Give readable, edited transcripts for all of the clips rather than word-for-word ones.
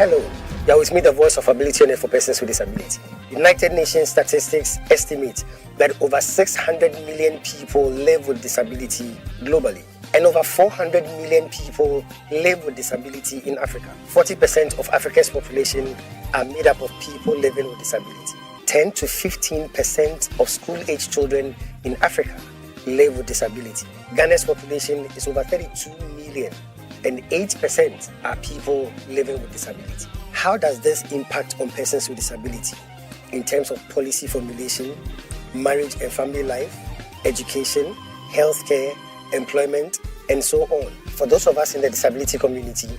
Hello, you are with me, the voice of ability owner for persons with disability. United Nations statistics estimate that over 600 million people live with disability globally, and over 400 million people live with disability in Africa. 40% of Africa's population are made up of people living with disability. 10 to 15% of school-age children in Africa live with disability. Ghana's population is over 32 million, and 8% are people living with disability. How does this impact on persons with disability in terms of policy formulation, marriage and family life, education, healthcare, employment, and so on? For those of us in the disability community,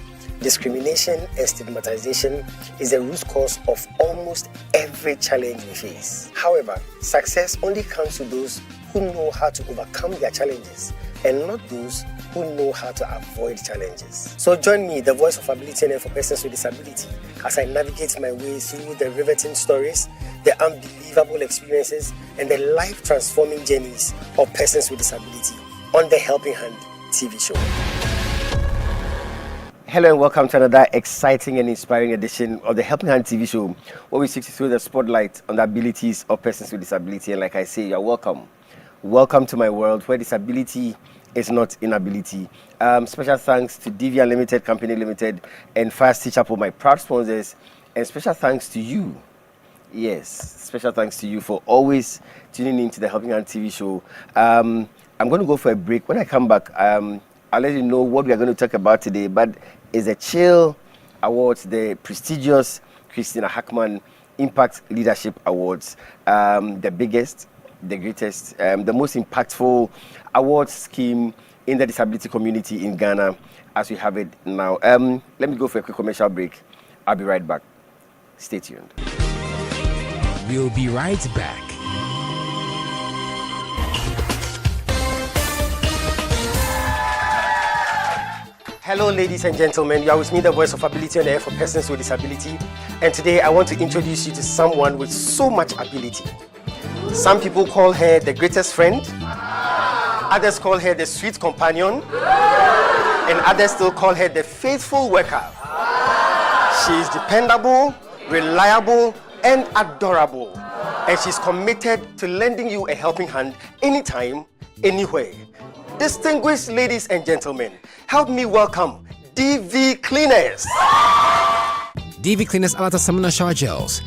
discrimination and stigmatization is the root cause of almost every challenge we face. However, success only comes to those who know how to overcome their challenges and not those who know how to avoid challenges. So join me, the voice of ability and for persons with disability, as I navigate my way through the riveting stories, the unbelievable experiences, and the life-transforming journeys of persons with disability on the Helping Hand TV show. Hello and welcome to another exciting and inspiring edition of the Helping Hand TV show, where we seek to throw the spotlight on the abilities of persons with disability. And like I say, you're welcome. Welcome to my world where disability is not inability. Special thanks to DV Unlimited Company Limited and Fast Teacher for my proud sponsors, and special thanks to you. Yes, special thanks to you for always tuning in to the Helping Hand TV show. I'm going to go for a break. When I come back, I'll let you know what we are going to talk about today. But it's the Chill Awards, the prestigious Christina Hackman Impact Leadership Awards, the biggest, the greatest, the most impactful awards scheme in the disability community in Ghana as we have it now. Let me go for a quick commercial break. I'll be right back. Stay tuned. We'll be right back. Hello, ladies and gentlemen. You are with me, the voice of ability on air for persons with disability. And today I want to introduce you to someone with so much ability. Some people call her the greatest friend. Others call her the sweet companion. And others still call her the faithful worker. She is dependable, reliable, and adorable. And she's committed to lending you a helping hand anytime, anywhere. Distinguished ladies and gentlemen, help me welcome DV Cleaners. DV Cleaners Alata Samana Shower Gels,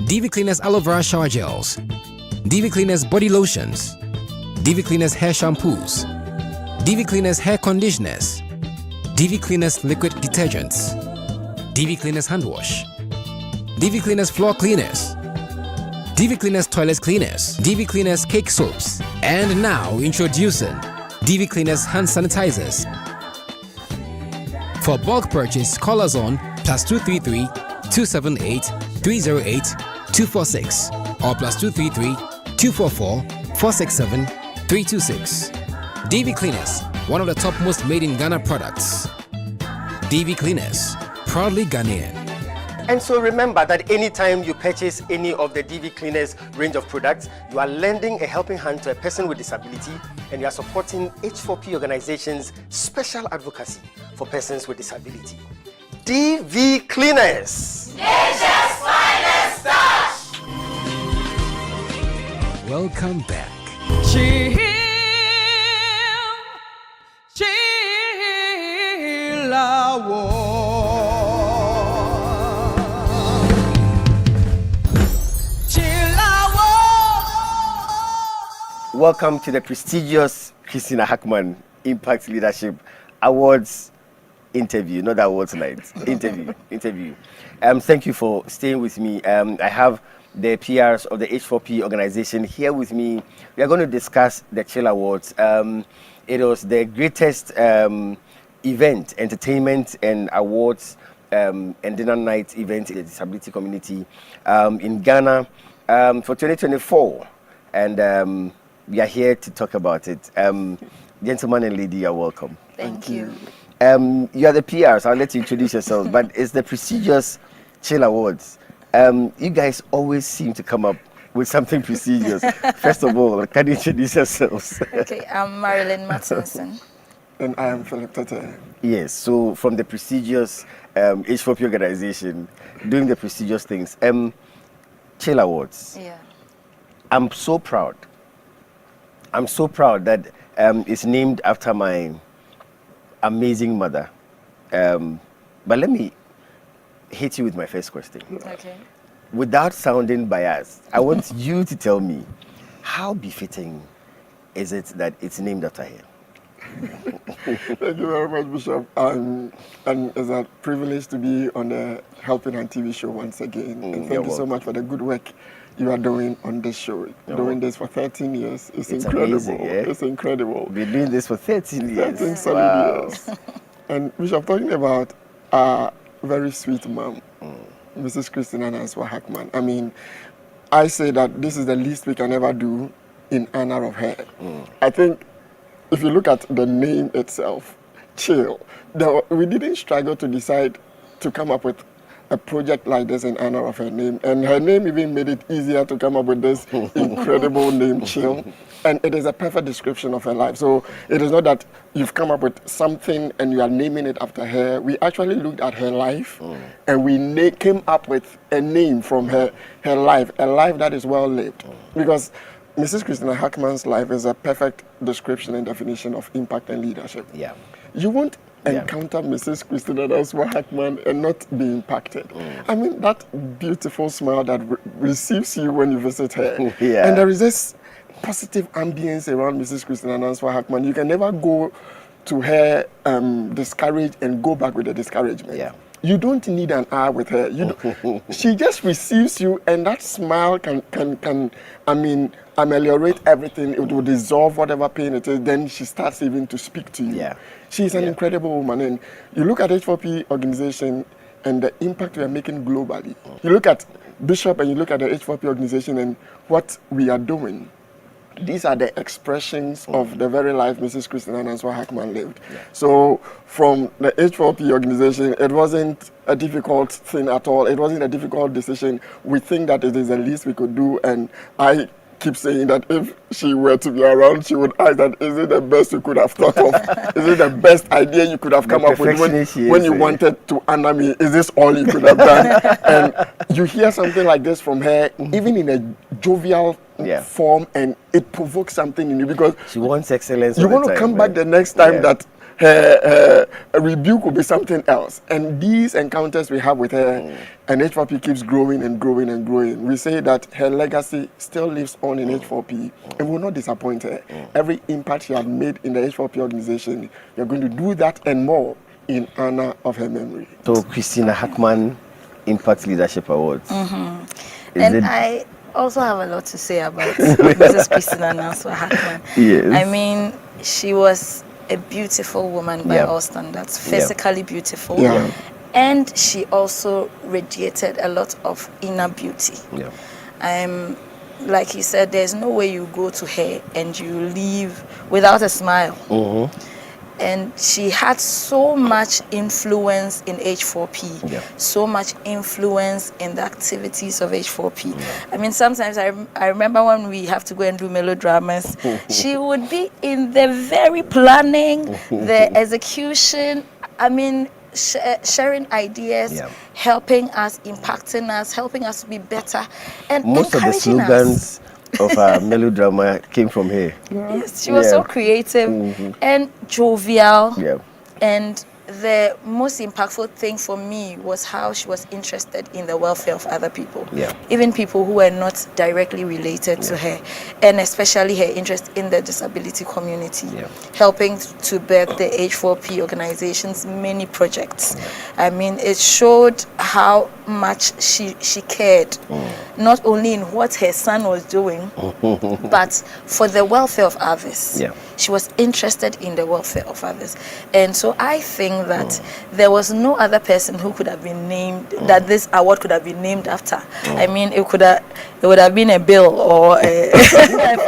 DV Cleaners Aloe Vera Shower Gels, DV Cleaners Body Lotions, DV Cleaners Hair Shampoos, DV Cleaners Hair Conditioners, DV Cleaners Liquid Detergents, DV Cleaners Hand Wash, DV Cleaners Floor Cleaners, DV Cleaners Toilet Cleaners, DV Cleaners Cake Soaps, and now introducing DV Cleaners Hand Sanitizers. For bulk purchase, call us on +233 278 308 246 or +233 244 467 326. DV Cleaners, one of the top most made in Ghana products. DV Cleaners, proudly Ghanaian. And so remember that anytime you purchase any of the DV Cleaners range of products, you are lending a helping hand to a person with disability, and you are supporting H4P Organization's special advocacy for persons with disability. DV Cleaners, Nature's finest touch. Welcome back. Chill Award. welcome to the prestigious Christina Hackman Impact Leadership Awards interview, not awards night, interview. Thank you for staying with me. I have the PRs of the H4P Organization here with me. We are going to discuss the Chill Awards. It was the greatest event, entertainment and awards and dinner night event in the disability community in Ghana for 2024. And we are here to talk about it. Gentlemen and lady, you are welcome. Thank you. You are the PRs. I'll let you introduce yourselves, but it's the prestigious Chill Awards. You guys always seem to come up with something prestigious. First of all, can you introduce yourselves? Okay, I'm Marilyn Martinson. And I am Philip Tete. Yes, so from the prestigious H4P Organization, doing the prestigious things. Chill Awards. Yeah. I'm so proud. I'm so proud that it's named after my amazing mother. But let me hit you with my first question. Okay. Without sounding biased, I want you to tell me, how befitting is it that it's named after her? Thank you very much, Bishop. And it's a privilege to be on the Helping Hand TV show once again. And thank you so much for the good work you are doing on this show. Doing this for 13 years. It's incredible. Amazing, yeah? It's incredible. We've been doing this for 13 years. 13 solid years. And Bishop, talking about a very sweet mom, Mrs. Christina Nanswa Hackman. I mean, I say that this is the least we can ever do in honor of her. I think if you look at the name itself, Chill, we didn't struggle to decide to come up with a project like this in honor of her name. And her name even made it easier to come up with this incredible name, Chill. And it is a perfect description of her life. So it is not that you've come up with something and you are naming it after her. We actually looked at her life and we came up with a name from her life, a life that is well lived. Because Mrs. Christina Hackman's life is a perfect description and definition of impact and leadership. Yeah. You won't encounter Mrs. Christina Nanswa Hackman and not be impacted. I mean, that beautiful smile that receives you when you visit her. And there is this positive ambience around Mrs. Christina Nanswa Hackman. You can never go to her discouraged and go back with the discouragement. Yeah. You don't need an hour with her. She just receives you, and that smile can ameliorate everything. It will dissolve whatever pain it is. Then she starts even to speak to you. Yeah. She's an incredible woman. And you look at H4P Organization and the impact we are making globally. You look at Bishop and you look at the H4P Organization and what we are doing. These are the expressions of the very life Mrs. Christina Nanswa Hackman lived. So from the H4P Organization, it wasn't a difficult thing at all. It wasn't a difficult decision. We think that it is the least we could do. And I keep saying that if she were to be around, she would ask that, is it the best you could have thought of? Is it the best idea you could have come up with when you wanted to honor me? Is this all you could have done? And you hear something like this from her, even in a jovial form, and it provokes something in you because she wants excellence. You want to come back the next time that her rebuke will be something else. And these encounters we have with her, and H4P keeps growing and growing and growing. We say that her legacy still lives on in H4P and will not disappoint her. Every impact she has made in the H4P organization, you're going to do that and more in honor of her memory. So Christina Hackman Impact Leadership Awards. I also have a lot to say about Mrs. Christina Nanswa Hackman. Yes. I mean, she was a beautiful woman by all standards, physically beautiful. And she also radiated a lot of inner beauty. Like you said, there's no way you go to her and you leave without a smile. And she had so much influence in H4P, so much influence in the activities of H4P. I mean, sometimes I remember when we have to go and do melodramas, she would be in the very planning, the execution, I mean, sharing ideas, helping us, impacting us, helping us to be better, and most of the slogans of our melodrama came from here. Yes, she was so creative and jovial. And the most impactful thing for me was how she was interested in the welfare of other people, even people who were not directly related to her, and especially her interest in the disability community, helping to birth the H4P organization's many projects. I mean, it showed how much she cared, not only in what her son was doing, but for the welfare of others. She was interested in the welfare of others. And so I think that there was no other person who could have been named, that this award could have been named after. I mean, it would have been a Bill or a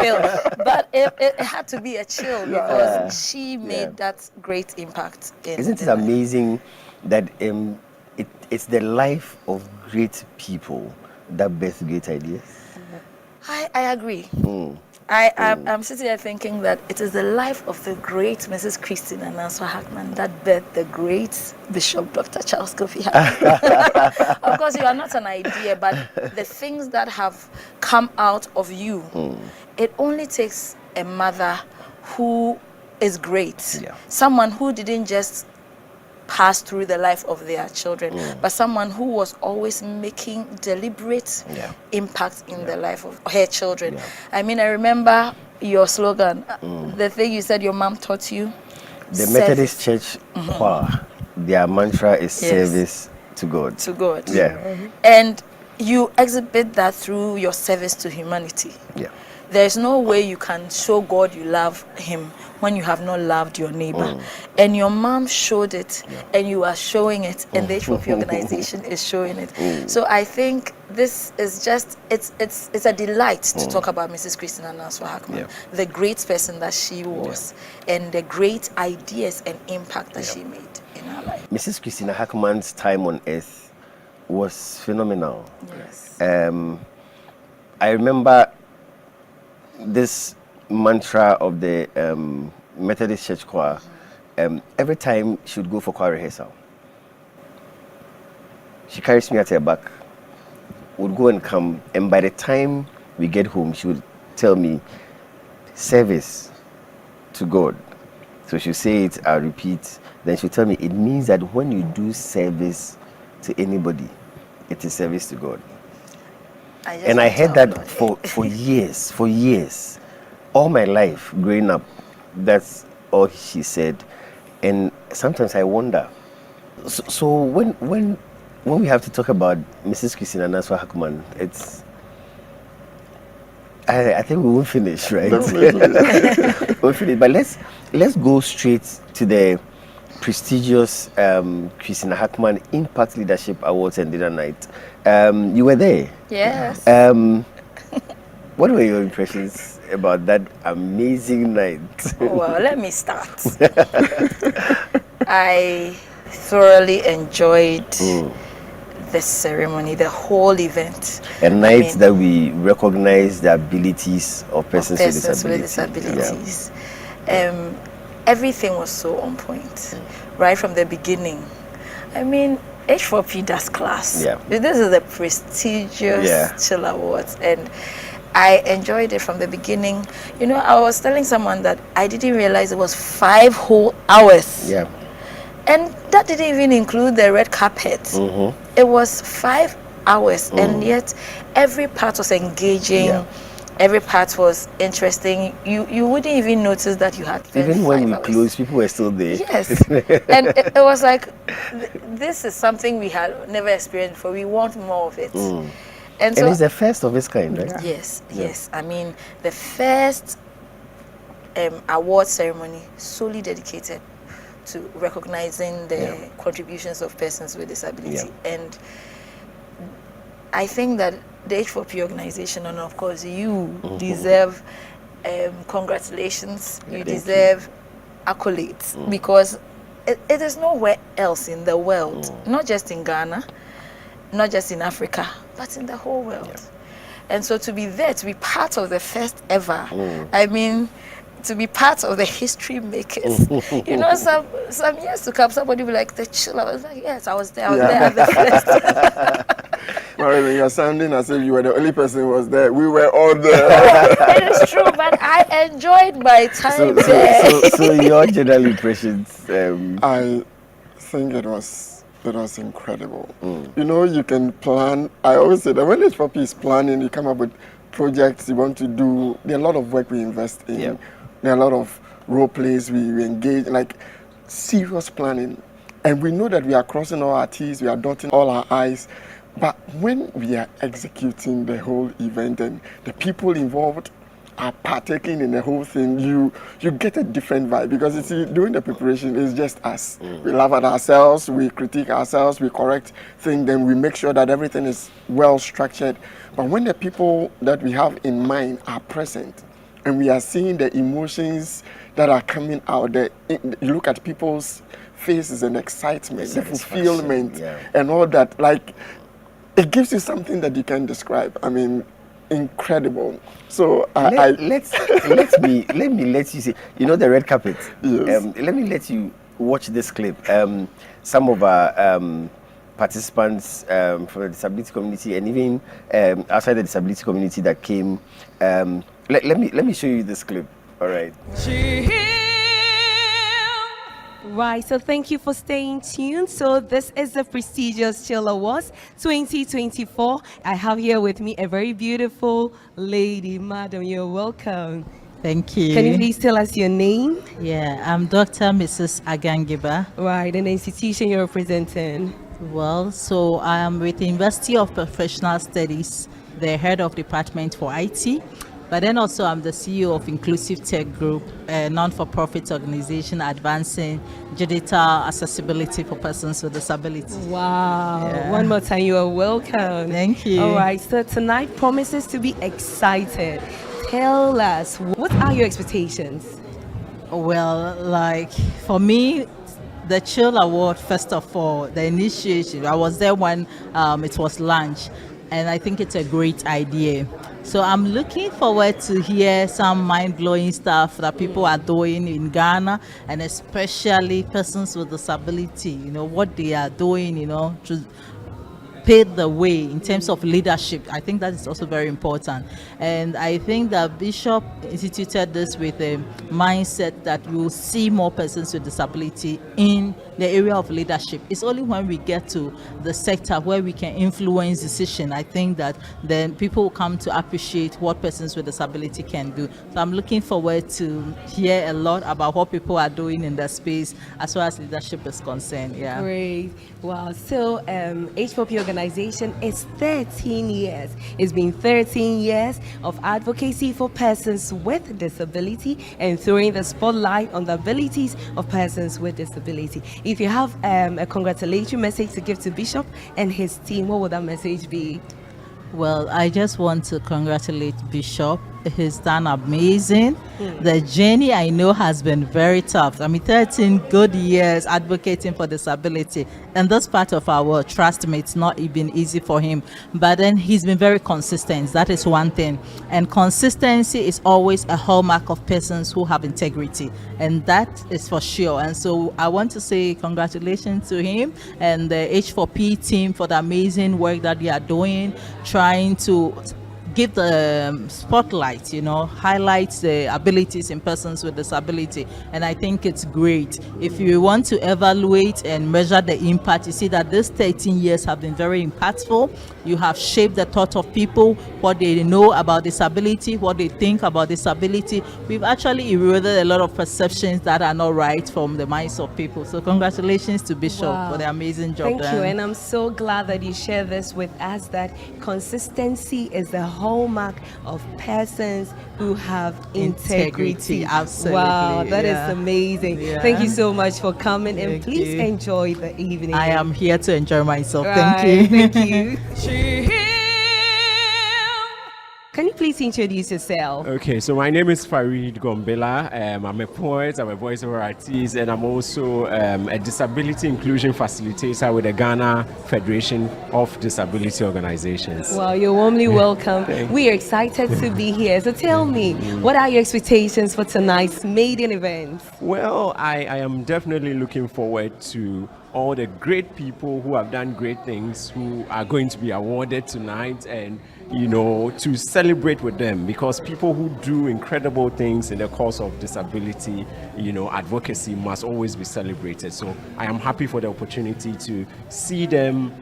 Phil, but it had to be a Chill because she made that great impact. Isn't it amazing that it's the life of great people that birth great ideas? I agree. I'm sitting here thinking that it is the life of the great Mrs. Christine Ananswa Hackman that birthed the great Bishop Dr. Charles Kofi Hackman. Of course, you are not an idea, but the things that have come out of you, it only takes a mother who is great, someone who didn't just pass through the life of their children, but someone who was always making deliberate impact in the life of her children. I mean, I remember your slogan, the thing you said your mom taught you. The Methodist Church choir, their mantra is service to God. To God. Yeah. And you exhibit that through your service to humanity. Yeah. There's no way you can show God you love him when you have not loved your neighbor. And your mom showed it, and you are showing it, and the H4P organization is showing it. So I think this is just, it's a delight to talk about Mrs. Christine Ananswa Hackman, the great person that she was, and the great ideas and impact that she made in her life. Mrs. Christina Hackman's time on earth was phenomenal. Yes. I remember this mantra of the Methodist Church choir. Every time she would go for choir rehearsal, she carries me at her back, would go and come, and by the time we get home, she would tell me, service to God. So she'll say it, I'll repeat, then she'll tell me, it means that when you do service to anybody, it is service to God. And I heard that for years, all my life growing up. That's all she said. And sometimes I wonder. So when we have to talk about Mrs. Christine Ananswa Hackman, it's I think we won't finish, right? We'll finish. But let's go straight to the prestigious Christina Hackman Impact Leadership Awards and Dinner Night. You were there. Yes. What were your impressions about that amazing night? Well, let me start. I thoroughly enjoyed the ceremony, the whole event. A night that we recognize the abilities of persons with disabilities. Yeah. Everything was so on point, right from the beginning. I mean, H4P does class. Yeah. This is the prestigious Chill Awards, and I enjoyed it from the beginning. You know, I was telling someone that I didn't realize it was 5 whole hours. Yeah. And that didn't even include the red carpet. It was 5 hours, and yet every part was engaging. Yeah. Every part was interesting. You wouldn't even notice that you had spent even when 5 we hours. closed, people were still there. Yes. And it was like, this is something we had never experienced before. We want more of it. And so, it's the first of its kind, right? Yes. I mean, the first award ceremony solely dedicated to recognizing the contributions of persons with disability. And I think that the H4P organization, and of course you, deserve congratulations. You deserve accolades, because it is nowhere else in the world, not just in Ghana, not just in Africa, but in the whole world. And so to be there, to be part of the first ever, I mean, to be part of the history makers. You know, some years to come, somebody will be like, the Chill. I was like, yes, I was there at the first. Marilyn, you're sounding as if you were the only person who was there. We were all there. It is true, but I enjoyed my time there. So your general impressions? I think it was incredible. You know, you can plan. I always say that when H4P is planning, you come up with projects you want to do. There are a lot of work we invest in. Yep. There are a lot of role plays we engage, like serious planning. And we know that we are crossing all our T's, we are dotting all our I's. But when we are executing the whole event and the people involved are partaking in the whole thing, you get a different vibe. Because you see, during the preparation, it's just us. We laugh at ourselves, we critique ourselves, we correct things, then we make sure that everything is well structured. But when the people that we have in mind are present, and we are seeing the emotions that are coming out, you look at people's faces and excitement, the fulfillment, and all that, like, it gives you something that you can describe. I mean, incredible. So let me let you see. You know the red carpet. Yes. Let me let you watch this clip. Some of our participants from the disability community and even outside the disability community that came. Let me show you this clip. All right. Right, so thank you for staying tuned. So this is the prestigious Chill Awards 2024. I have here with me a very beautiful lady. Madam, you're welcome. Thank you. Can you please tell us your name? Yeah, I'm Dr. Mrs. Agangiba. Right, and the institution you're representing. Well, so I am with the University of Professional Studies, the head of department for IT. But then also I'm the CEO of Inclusive Tech Group, a non-for-profit organization advancing digital accessibility for persons with disabilities. Wow. Yeah. One more time, you are welcome. Thank you. All right, so tonight promises to be excited. Tell us, what are your expectations? Well, like for me, the Chill Award, first of all, the initiation, I was there when it was launched, and I think it's a great idea. So I'm looking forward to hear some mind-blowing stuff that people are doing in Ghana, and especially persons with disability, what they are doing, to pave the way in terms of leadership. I think that is also very important. And I think that Bishop instituted this with a mindset that we will see more persons with disability in the area of leadership. It's only when we get to the sector where we can influence decision, I think that then people will come to appreciate what persons with disability can do. So I'm looking forward to hear a lot about what people are doing in that space as far as leadership is concerned. Yeah. Great. Wow. So H4P Organization is 13 years. It's been 13 years of advocacy for persons with disability and throwing the spotlight on the abilities of persons with disability. If you have a congratulatory message to give to Bishop and his team, what would that message be? Well, I just want to congratulate Bishop. He's done amazing. The journey, I know, has been very tough. 13 good years advocating for disability. And this part of our trust me, it's not been easy for him. But then he's been very consistent. That is one thing. And consistency is always a hallmark of persons who have integrity. And that is for sure. And so I want to say congratulations to him and the H4P team for the amazing work that they are doing, trying to give the spotlight, highlight the abilities in persons with disability. And I think it's great. If you want to evaluate and measure the impact, you see that these 13 years have been very impactful. You have shaped the thought of people, what they know about disability, what they think about disability. We've actually eroded a lot of perceptions that are not right from the minds of people. So congratulations to Bishop for the amazing job. Thank you. And I'm so glad that you share this with us, that consistency is the hallmark of persons who have integrity. Absolutely. Wow, that is amazing. Yeah. Thank you so much for coming, and Thank please you. enjoy the evening. I am here to enjoy myself. Right, Thank you. Thank you. Can you please introduce yourself? Okay, so my name is Farid Gombela. I'm a poet, I'm a voiceover artist, and I'm also a disability inclusion facilitator with the Ghana Federation of Disability Organizations. Well, you're warmly welcome. We are excited to be here. So tell me, what are your expectations for tonight's maiden event? Well, I am definitely looking forward to all the great people who have done great things who are going to be awarded tonight, and to celebrate with them, because people who do incredible things in the cause of disability, advocacy must always be celebrated. So I am happy for the opportunity to see them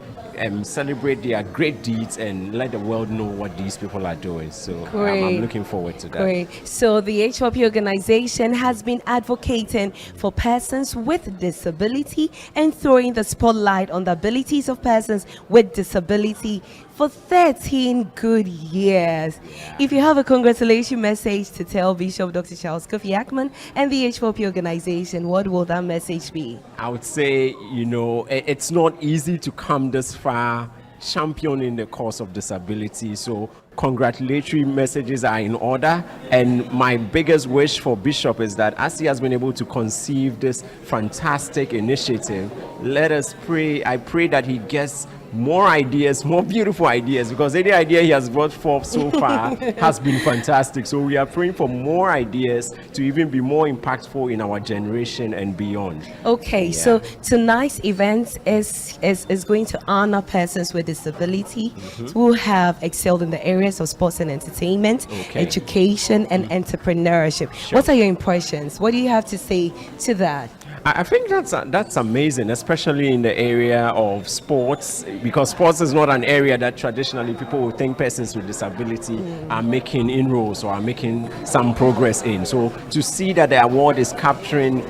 celebrate their great deeds and let the world know what these people are doing. So I'm looking forward to that. Great. So the H4P organization has been advocating for persons with disability and throwing the spotlight on the abilities of persons with disability for 13 good years. If you have a congratulation message to tell Bishop Dr. Charles Kofi Ackman and the H4P organization, what will that message be? I would say, it's not easy to come this far championing the cause of disability. So congratulatory messages are in order. And my biggest wish for Bishop is that as he has been able to conceive this fantastic initiative, let us pray. I pray that he gets more ideas, more beautiful ideas, because any idea he has brought forth so far has been fantastic. So we are praying for more ideas to even be more impactful in our generation and beyond. Okay, so tonight's event is going to honor persons with disability who have excelled in the areas of sports and entertainment, education, and entrepreneurship. What are your impressions? What do you have to say to that? I think that's amazing, especially in the area of sports, because sports is not an area that traditionally people would think persons with disability are making inroads or are making some progress in. So to see that the award is capturing,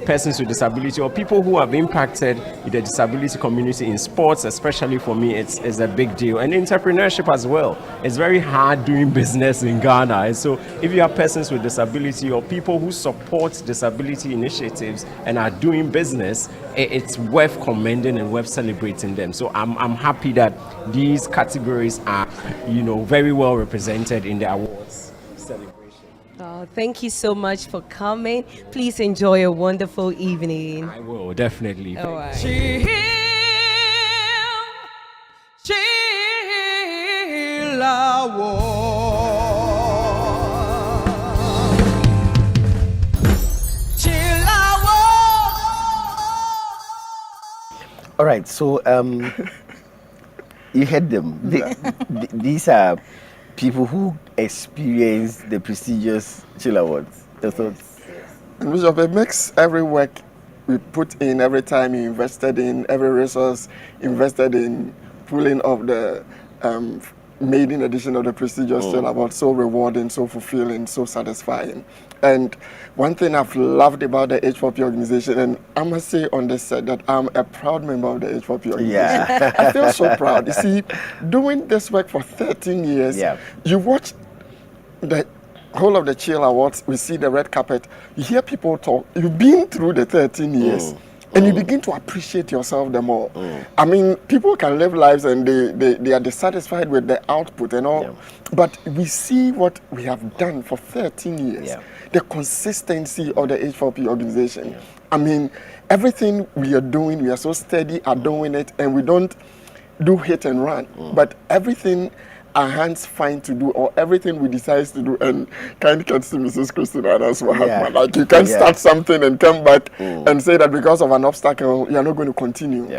persons with disability or people who have impacted the disability community in sports, especially for me, it's a big deal. And entrepreneurship as well. It's very hard doing business in Ghana. And so if you have persons with disability or people who support disability initiatives and are doing business, it's worth commending and worth celebrating them. So I'm happy that these categories are, very well represented in the awards celebration. Oh, thank you so much for coming. Please enjoy a wonderful evening. I will, definitely. All right. All right, so you heard them. These are people who experience the prestigious Chill Awards. The thoughts? Bishop, it makes every work we put in, every time you invested in, every resource invested in pulling off the maiden edition of the prestigious Chill Award so rewarding, so fulfilling, so satisfying. And one thing I've loved about the H4P organization, and I must say on this set that I'm a proud member of the H4P organization. Yeah. I feel so proud. You see, doing this work for 13 years, you watch the whole of the Chill Awards, we see the red carpet, you hear people talk, you've been through the 13 years. And you begin to appreciate yourself the more. I mean, people can live lives and they are dissatisfied with the output and all. But we see what we have done for 13 years. The consistency of the H4P organization. I mean, everything we are doing, we are so steady at doing it, and we don't do hit and run. But everything our hands find to do, or everything we decide to do, and kind can see Mrs. Christina and us like you can start something and come back and say that because of an obstacle you are not going to continue.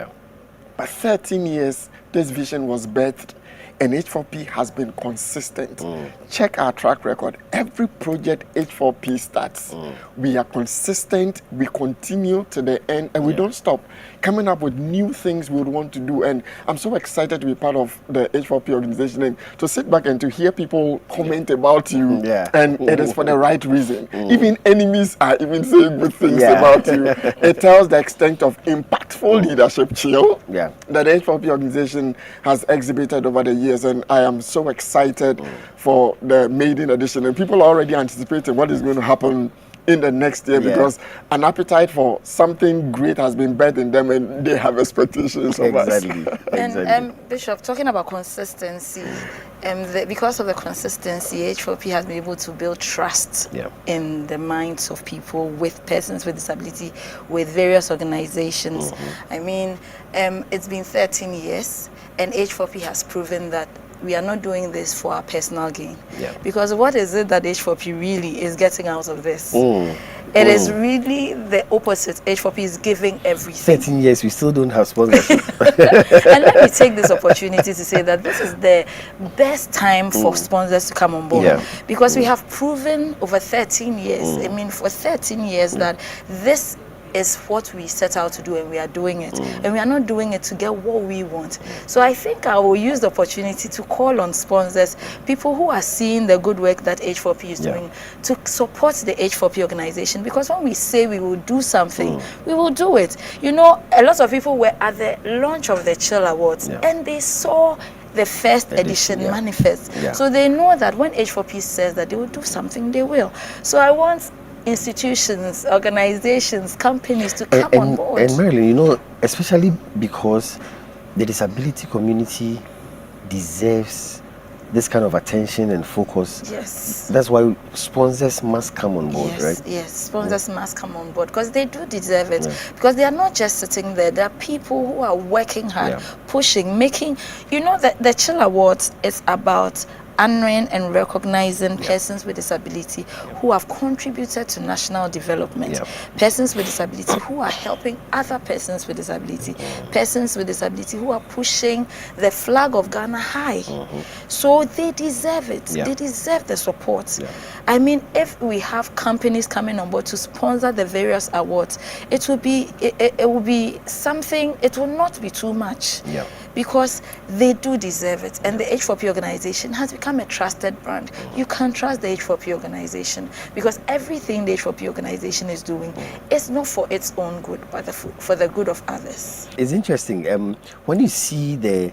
But 13 years this vision was birthed, and H4P has been consistent. Check our track record. Every project H4P starts, we are consistent, we continue to the end, and we don't stop coming up with new things we would want to do. And I'm so excited to be part of the H4P organization and to sit back and to hear people comment about you. And it is for the right reason. Even enemies are even saying good things about you. It tells the extent of impactful leadership, Chill, that the H4P organization has exhibited over the years. And I am so excited for the maiden edition. And people are already anticipating what is going to happen in the next year because an appetite for something great has been birthed in them, and they have expectations of us. And Bishop, talking about consistency, because of the consistency, H4P has been able to build trust in the minds of people with persons with disability, with various organizations. I mean, it's been 13 years, and H4P has proven that we are not doing this for our personal gain. Because what is it that H4P really is getting out of this? It is really the opposite. H4P is giving everything. 13 years, we still don't have sponsorship. And let me take this opportunity to say that this is the best time for sponsors to come on board. Because we have proven over 13 years, I mean for 13 years, that this is what we set out to do, and we are doing it. And we are not doing it to get what we want. So I think I will use the opportunity to call on sponsors, people who are seeing the good work that H4P is doing, to support the H4P organization. Because when we say we will do something, we will do it. You know, a lot of people were at the launch of the Chill Awards, and they saw the first edition manifest. So they know that when H4P says that they will do something, they will. So I want institutions, organizations, companies to come on board. And Marilyn, you know, especially because the disability community deserves this kind of attention and focus. Yes. That's why sponsors must come on board, Yes, right? yes. Sponsors must come on board because they do deserve it. Because they are not just sitting there. There are people who are working hard, pushing, making. You know that the Chill Awards is about honoring and recognizing persons with disability who have contributed to national development, persons with disability who are helping other persons with disability, persons with disability who are pushing the flag of Ghana high. So they deserve it. They deserve the support. I mean, if we have companies coming on board to sponsor the various awards, it will be something. It will not be too much. Because they do deserve it. And the H4P organization has become a trusted brand. You can trust the H4P organization because everything the H4P organization is doing is not for its own good, but for the good of others. It's interesting. When you see the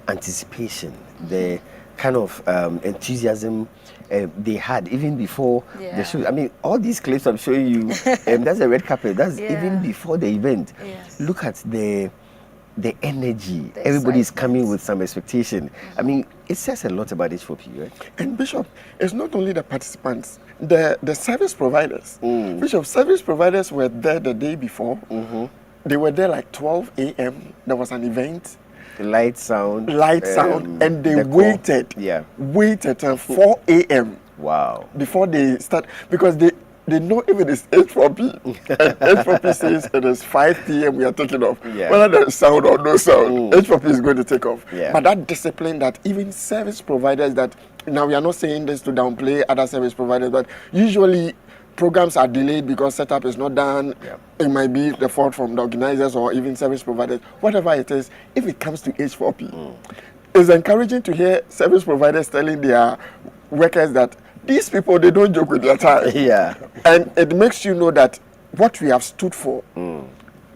anticipation, the kind of enthusiasm they had even before the show. I mean, all these clips I'm showing you, that's a red carpet. That's even before the event. Look at the energy. Everybody is coming with some expectation. I mean, it says a lot about H4P, right? And Bishop, it's not only the participants, the service providers. Bishop, service providers were there the day before. They were there like 12 a.m. There was an event. Light, sound, and they waited till 4 a.m. Wow. Before they start, because they know if it is H4P, and H4P says it is 5 p.m. we are taking off. Whether there is sound or no sound, H4P is going to take off. But that discipline that even service providers that, now we are not saying this to downplay other service providers, but usually programs are delayed because setup is not done. It might be the fault from the organizers or even service providers. Whatever it is, if it comes to H4P, it's encouraging to hear service providers telling their workers that these people, they don't joke with their time. And it makes you know that what we have stood for,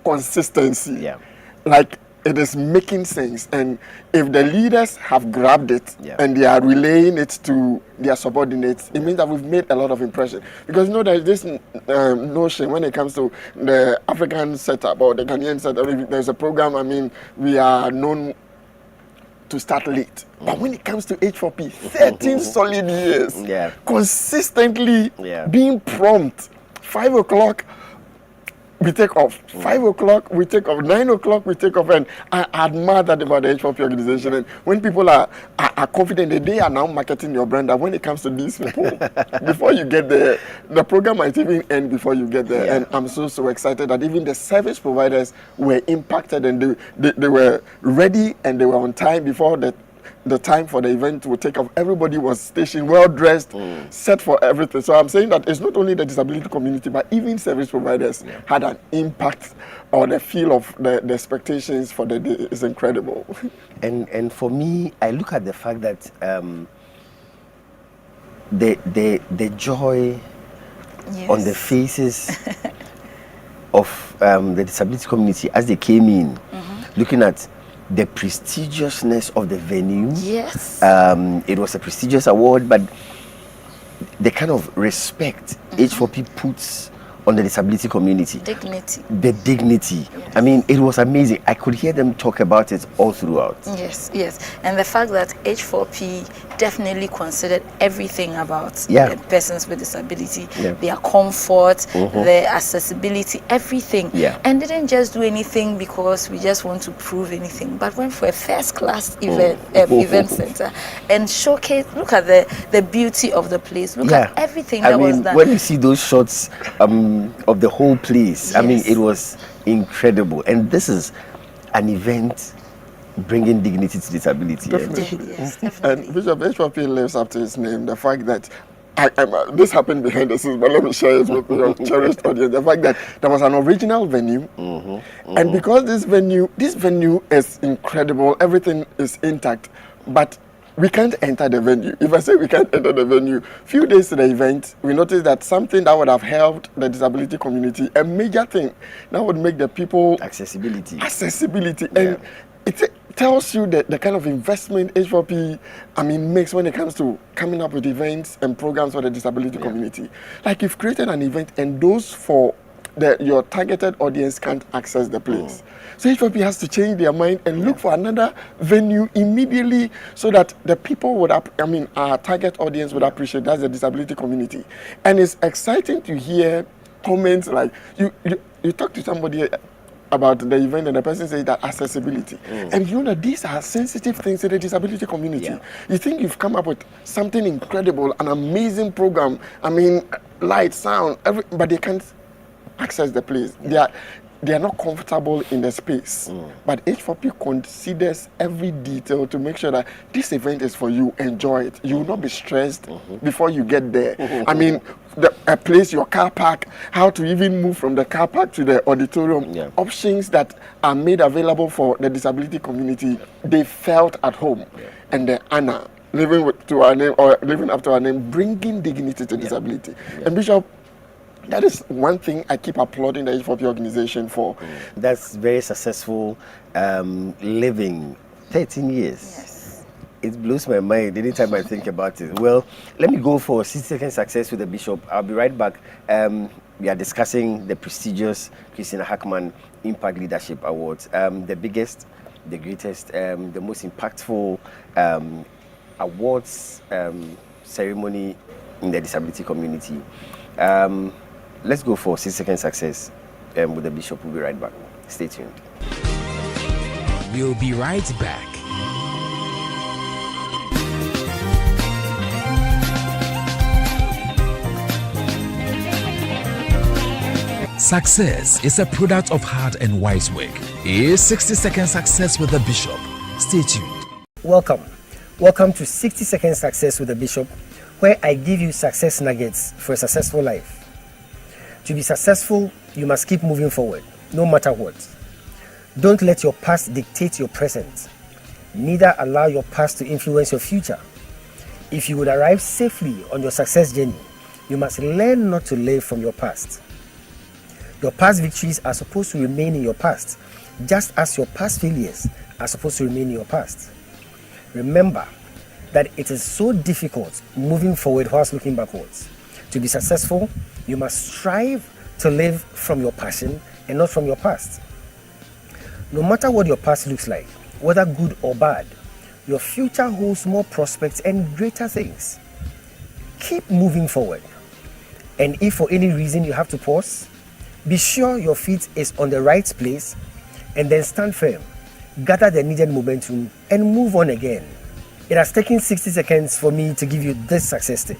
consistency, like it is making sense. And if the leaders have grabbed it and they are relaying it to their subordinates, it means that we've made a lot of impression. Because you know, there's this notion when it comes to the African setup or the Ghanaian setup, if there's a program, I mean, we are known to start late. But when it comes to H4P, 13 solid years, consistently being prompt. 5 o'clock, we take off. 5 o'clock, we take off. 9 o'clock, we take off. And I admire that about the H4P organization. And when people are confident, they are now marketing your brand. And when it comes to these people, before you get there, the program might even end before you get there. And I'm so excited that even the service providers were impacted and they were ready and they were on time before the time for the event will take off. Everybody was stationed, well dressed, set for everything. So I'm saying that it's not only the disability community, but even service providers had an impact or the feel of the expectations for the day is incredible. And for me, I look at the fact that the joy on the faces of the disability community as they came in, looking at the prestigiousness of the venue. It was a prestigious award, but the kind of respect H4P puts on the disability community. The dignity. I mean, it was amazing. I could hear them talk about it all throughout. Yes. And the fact that H4P definitely considered everything about persons with disability, their comfort, their accessibility, everything. And didn't just do anything because we just want to prove anything, but went for a first-class event center and showcase, look at the beauty of the place. Look at everything that was done. When you see those shots of the whole place, I mean, it was incredible. And this is an event bringing dignity to disability. Definitely. And Bishop, H4P lives up to its name. The fact that this happened behind the scenes, but let me share it with your cherished audience. The fact that there was an original venue, and because this venue is incredible, everything is intact, but we can't enter the venue. If I say we can't enter the venue, few days to the event, we noticed that something that would have helped the disability community, a major thing that would make the people accessibility, and it tells you the kind of investment H4P, makes when it comes to coming up with events and programs for the disability community. Like, you've created an event, and those for your targeted audience can't access the place. So H4P has to change their mind and look for another venue immediately so that the people would, our target audience would appreciate. That's the disability community. And it's exciting to hear comments like, you talk to somebody about the event and the person says that accessibility. And you know that these are sensitive things to the disability community. Yeah. You think you've come up with something incredible, an amazing program, light, sound, but they can't access the place. They are not comfortable in the space. But H4P considers every detail to make sure that this event is for you. Enjoy it. You will not be stressed before you get there. A place, your car park, how to even move from the car park to the auditorium. Yeah. Options that are made available for the disability community, they felt at home. Yeah. And the Anna, living up to our name, bringing dignity to disability. Yeah. And Bishop, that is one thing I keep applauding the H4P organization for. That's very successful living 13 years. Yes. It blows my mind anytime I think about it. Well, let me go for 60-second success with the Bishop. I'll be right back. We are discussing the prestigious Christina Hackman Impact Leadership Awards. The biggest, the greatest, the most impactful awards ceremony in the disability community. Let's go for 60-second success with the Bishop. We'll be right back. Stay tuned. We'll be right back. Success is a product of hard and wise work. Here's 60-second success with the Bishop. Stay tuned. Welcome to 60-second success with the Bishop, where I give you success nuggets for a successful life. To be successful, you must keep moving forward, no matter what. Don't let your past dictate your present. Neither allow your past to influence your future. If you would arrive safely on your success journey, you must learn not to live from your past. Your past victories are supposed to remain in your past, just as your past failures are supposed to remain in your past. Remember that it is so difficult moving forward whilst looking backwards. To be successful, you must strive to live from your passion and not from your past. No matter what your past looks like, whether good or bad, your future holds more prospects and greater things. Keep moving forward. And if for any reason you have to pause, be sure your feet is on the right place and then stand firm. Gather the needed momentum and move on again. It has taken 60 seconds for me to give you this success tip,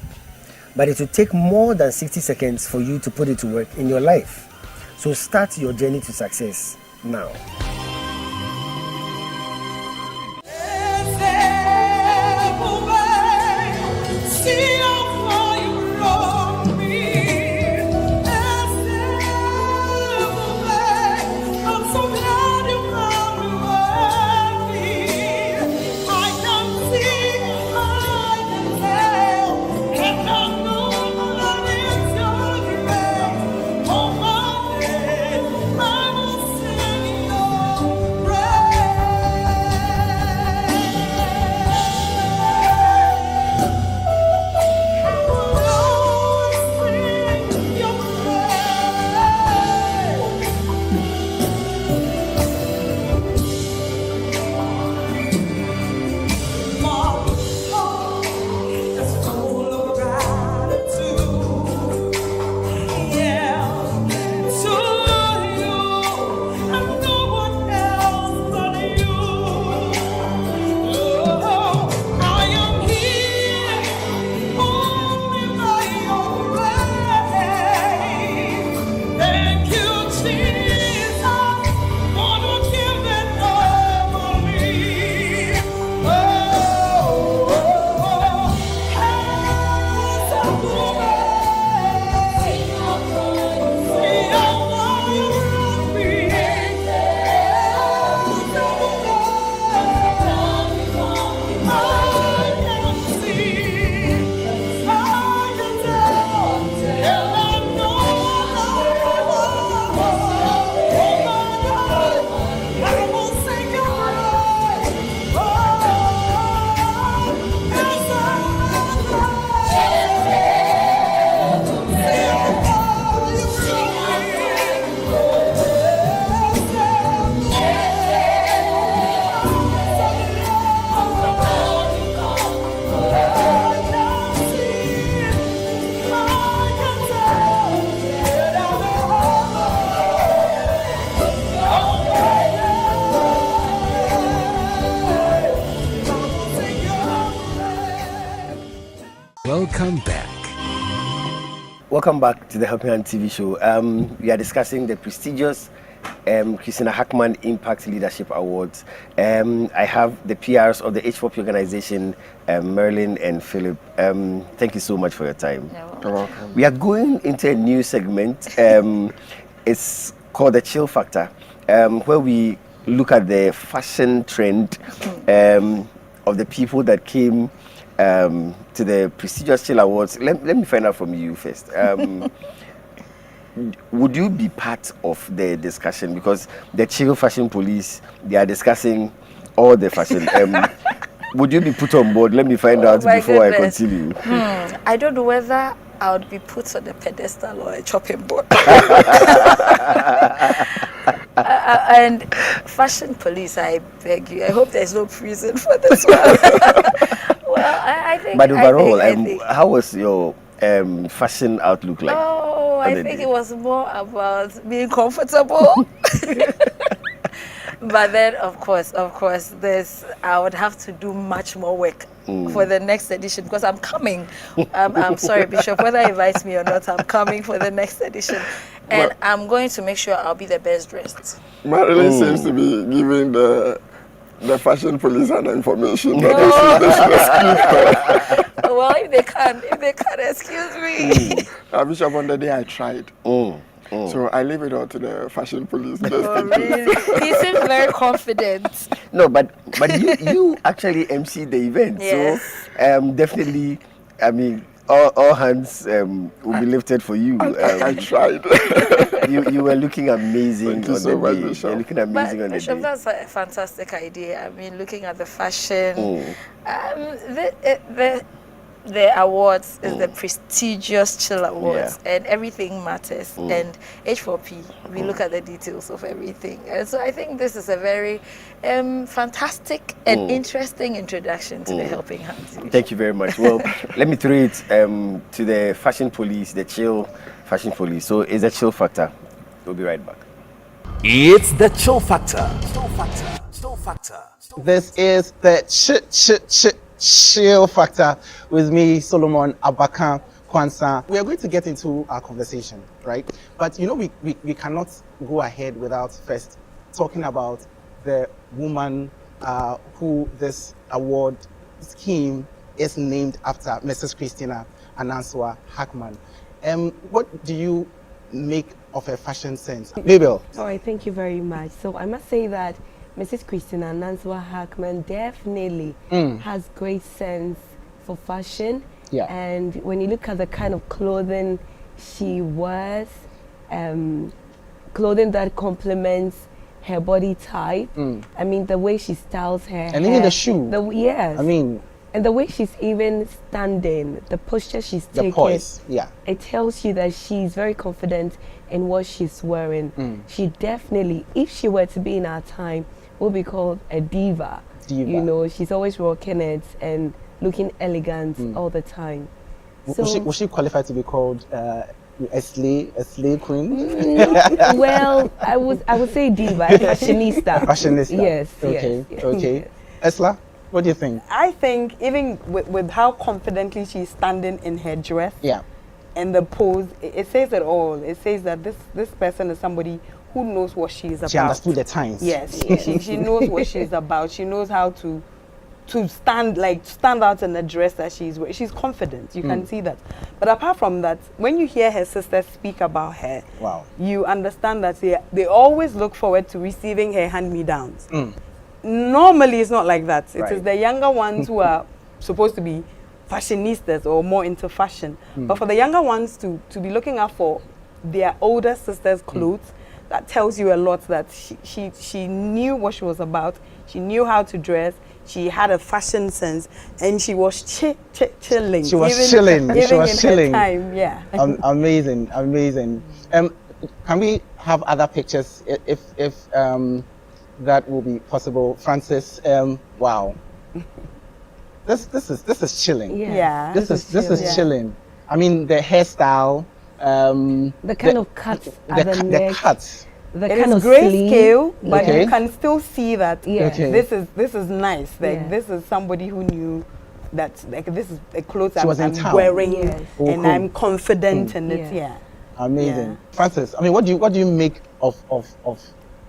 but it will take more than 60 seconds for you to put it to work in your life. So start your journey to success now. come back. Welcome back to the Helping Hand TV show. We are discussing the prestigious Christina Hackman Impact Leadership Awards. I have the PRs of the H4P Organization, Merlin and Philip. Thank you so much for your time. You're welcome. We are going into a new segment. It's called the Chill Factor, where we look at the fashion trend of the people that came to the prestigious Chill Awards. Let me find out from you first. Would you be part of the discussion? Because the Chill Fashion Police, they are discussing all the fashion. Would you be put on board? Let me find out before I continue. I don't know whether I would be put on a pedestal or a chopping board. And fashion police, I beg you. I hope there's no prison for this one. Well, I think. But overall, I think, how was your fashion outlook like? Oh, I think it was more about being comfortable. But then, of course, I would have to do much more work for the next edition because I'm coming. I'm sorry, Bishop, whether he invites me or not, I'm coming for the next edition. And I'm going to make sure I'll be the best dressed. Marilyn seems to be giving the fashion police an information that Well, if they can excuse me. Bishop, on the day I tried. So I leave it all to the fashion police. Oh, really? He seems very confident. No, but you actually MC the event. Yes. So definitely, I mean, all hands will be lifted for you. I tried. You were looking amazing on the day. You're looking amazing on the Bishop, day. that's a fantastic idea. I mean, looking at the fashion, the awards is the prestigious Chill Awards, and everything matters. And H4P, we look at the details of everything. And so I think this is a very fantastic and interesting introduction to the Helping Hands. Thank you very much. Well, let me throw it to the fashion police, the Chill Fashion Police. So it's a Chill Factor. We'll be right back. It's the Chill Factor. This is the Chill Factor with me, Solomon Abakan Kwanzaa. We are going to get into our conversation, right? But you know, we cannot go ahead without first talking about the woman who this award scheme is named after, Mrs. Christina Ananswa Hackman. What do you make of her fashion sense? Mabel. All right, thank you very much. So I must say that Mrs. Christina Ananswa Hackman definitely has great sense for fashion. Yeah. And when you look at the kind of clothing she wears, clothing that complements her body type. I mean, the way she styles her And even the shoe. Yes. I mean, and the way she's even standing, the posture she's the taking. poise, yeah. It tells you that she's very confident in what she's wearing. She definitely, if she were to be in our time, would be called a diva. You know, she's always rocking it and looking elegant all the time. So, was she qualified to be called a slay queen? Well, I would say diva, a fashionista. Fashionista. Yes. Okay. Yes. Okay. Esla, what do you think? I think even with how confidently she's standing in her dress, and the pose, it says it all. It says that this person is somebody who knows what she is about. She understood the times. Yes, she knows what she's about. She knows how to stand out in the dress that she's wearing. She's confident. You can see that. But apart from that, when you hear her sisters speak about her, you understand that they always look forward to receiving her hand-me-downs. Normally, it's not like that. It is the younger ones who are supposed to be fashionistas or more into fashion. But for the younger ones to be looking out for their older sisters' clothes, that tells you a lot that she knew what she was about. She knew how to dress. She had a fashion sense, and she was chilling. She was chilling. She was chilling. Time, yeah. Amazing. Can we have other pictures if that will be possible, Francis? Wow. This is chilling. Yeah. This is chilling. I mean, the hairstyle. The kind of cuts at the neck. The cuts. The it kind is of grayscale, but Okay. you can still see that Yeah. Okay. this is nice. Like Yeah. this is somebody who knew that like this is a clothes She was in town. wearing, Yes. and I'm confident in it. Yeah. Yeah. Amazing. Francis, I mean, what do you make of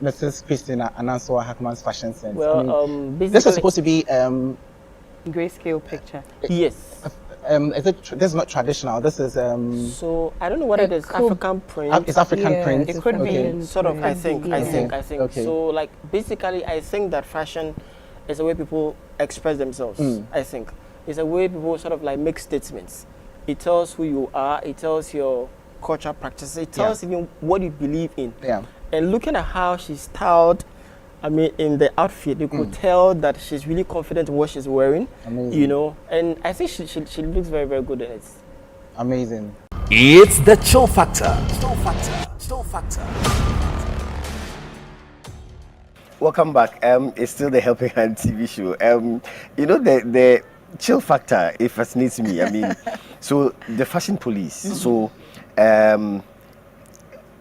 Mrs. Christina Ananswa Hackman's fashion sense? Well, I mean, this basically- was supposed to be grayscale picture. Yes. Is it? This is not traditional. This is So I don't know whether it's African print. It's African print. It could be sort of. I think. Okay. So like basically, I think that fashion is a way people express themselves. I think it's a way people sort of like make statements. It tells who you are. It tells your cultural practices. It tells even what you believe in. Yeah. And looking at how she's styled, I mean, in the outfit, you could tell that she's really confident in what she's wearing. Amazing. You know, and I think she looks very, very good in it. Amazing. It's the chill factor. Chill factor. Chill factor. Welcome back. It's still the Helping Hand TV show. You know, the chill factor, it fascinates me. I mean, so the fashion police. So,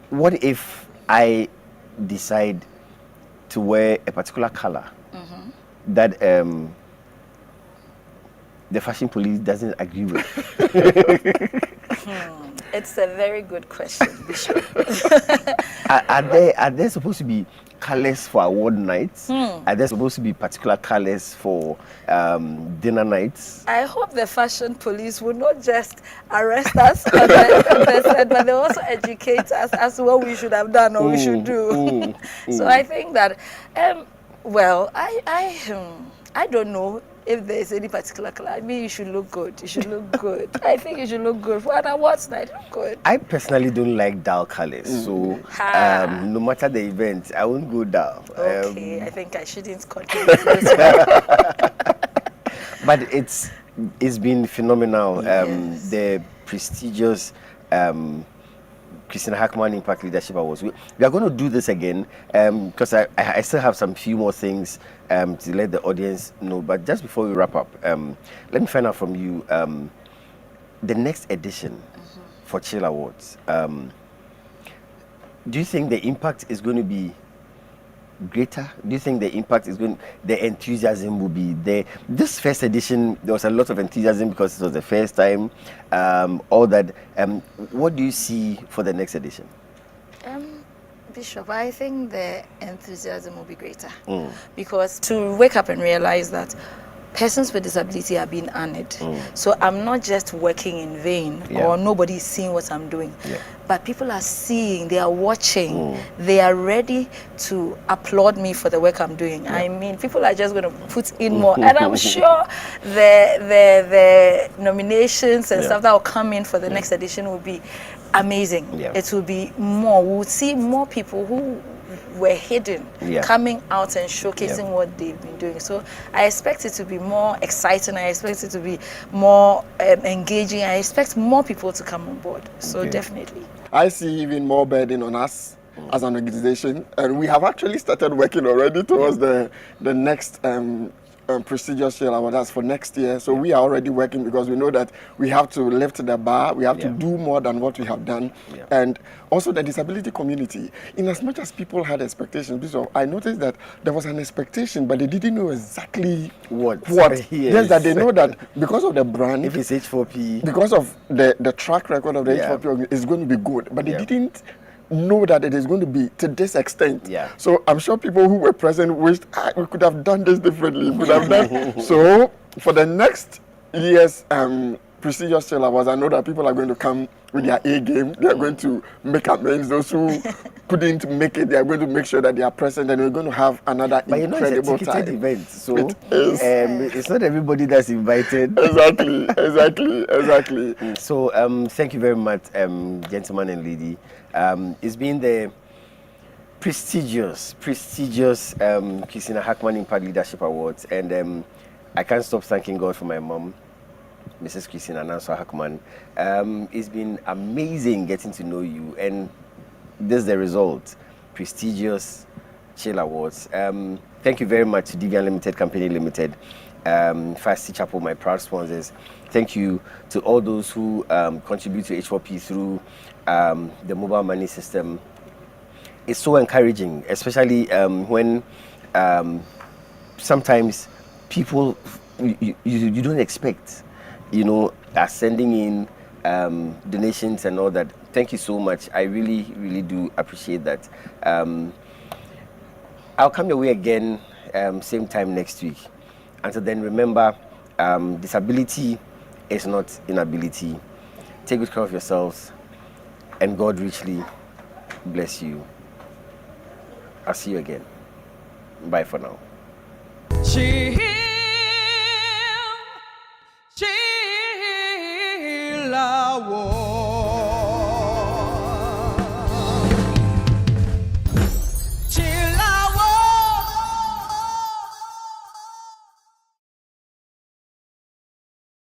what if I decide to wear a particular color that the fashion police doesn't agree with? It's a very good question, Bishop. Are there supposed to be colors for award nights? Are there supposed to be particular colors for dinner nights? I hope the fashion police will not just arrest us on the set, but they also educate us as to what we should have done or we should do. So I think that, well, I don't know if there's any particular color. I mean, you should look good. You should look good. I think you should look good. For an awards night, look good. I personally don't like dull colors, so no matter the event, I won't go dull. Okay, I think I shouldn't continue this one. But it's been phenomenal. The prestigious Christina Hackman Impact Leadership Awards. We are going to do this again because I still have some few more things to let the audience know. But just before we wrap up, let me find out from you the next edition for Chill Awards. Do you think the impact is going to be greater? Do you think the impact is going, the enthusiasm will be there? This first edition, there was a lot of enthusiasm because it was the first time, all that. What do you see for the next edition? Bishop, I think the enthusiasm will be greater because to wake up and realize that persons with disability are being honored. So I'm not just working in vain or nobody is seeing what I'm doing. But people are seeing, they are watching, they are ready to applaud me for the work I'm doing. I mean, people are just going to put in more. And I'm sure the nominations and stuff that will come in for the next edition will be amazing. It will be more. We'll see more people who were hidden coming out and showcasing what they've been doing. So I expect it to be more exciting. I expect it to be more engaging. I expect more people to come on board. So definitely. I see even more burden on us as an organization, and we have actually started working already towards the next prestigious Shell Award. That's for next year. So we are already working because we know that we have to lift the bar. We have to do more than what we have done. And also the disability community. In as much as people had expectations, so I noticed that there was an expectation, but they didn't know exactly what. Yes, that they know that because of the brand, if it's H4P, because of the track record of the H4P, it's going to be good. But they didn't know that it is going to be to this extent. So I'm sure people who were present wished we could have done this differently. Could have done. So for the next year's prestigious Shell Awards, I know that people are going to come with their A game. They are going to make amends. Those who couldn't make it, they are going to make sure that they are present, and we're going to have another incredible it's a time. event, so it's not everybody that's invited. Exactly. So thank you very much, gentleman and lady. It's been the prestigious Christina Hackman Impact Leadership Awards, and I can't stop thanking God for my mom, Mrs. Christina Ananswa Hackman. It's been amazing getting to know you, and this is the result. Prestigious Chill Awards. Thank you very much to Devian Limited Company Limited, Fast Chapel, my proud sponsors. Thank you to all those who contribute to H4P through the mobile money system. It's so encouraging, especially when sometimes people you don't expect, are sending in donations and all that. Thank you so much. I really do appreciate that. I'll come your way again same time next week. Until then, remember, disability is not inability. Take good care of yourselves, and God richly bless you. I'll see you again. Bye for now.